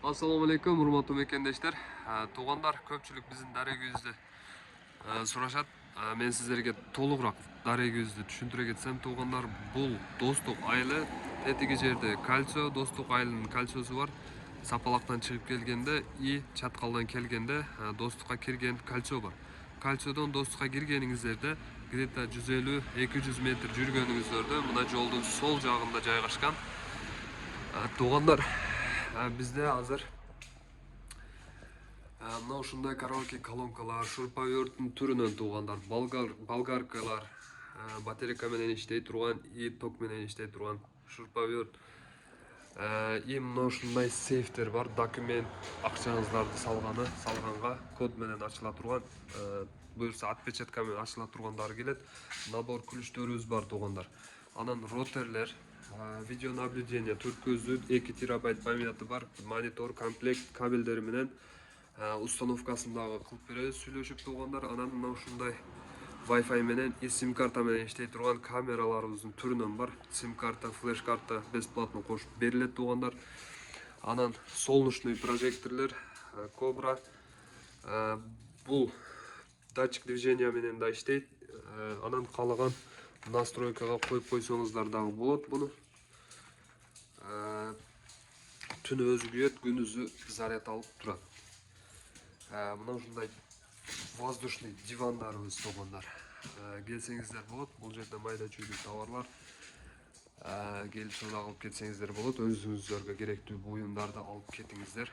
Assalamu alaikum, урматтуу мекендештер. Туугандар, көпчүлүк биздин дарегибизди сурашат. Мен сиздерге толугураак дарегибизди түшүндүрө кетсем, туугандар, бул Достук айылы тетиги жерде кальцио, Достук айылынын кальциосу бар. Сапалактан чыгып келгенде и чаткалдан келгенде Достукка кирген кальцио бар. Кальциодон Достукка киргениңиздерде где-то 150-200 метр жүргөнүңүздөрдө мына жолдун сол жагында жайгашкан. Туугандар, бизде азыр мына ушундай караоке колонкалар, шурпаверттин түрүнөн туугандар, болгаркалар, батарейка менен иштей турган и ток менен иштей турган шурпаверт. И мына ушундай сейфтер бар, документ, акчаңыздарды салганга код менен ачыла турган, буюрса отпечатка менен ачыла тургандары келет. Набор күлүчтөрүбүз бар туугандар. Анан ротерлер, видеонаблюдение, 4 көздүү 2 терабайт памяты бар, монитор, комплект кабелдери менен установкасындагы кылып беребиз сүйлөшүп туугандар. Анан мына ушундай Wi-Fi менен и сим-карта менен иштей турган камераларыбыздын түрүнөн бар. Сим-карта, флеш-карта бесплатно кошуп берилет туугандар. Анан солнечный прожекторлор, Кобра. Бул датчик движения менен да иштейт. Анан каалаган настройкага коюп койсоңуздар дагы болот буну. Түнү өзү күйөт, күнүзү заряд алып турат. Мына ушундай воздушный дивандарыбыз туугандар. Келсеңиздер болот. Бул жерде майда чүйдүү товарлар. Келип соода кылып кетсеңиздер болот. Өзүңүзгө керектүү буюмдарды алып кетиңиздер.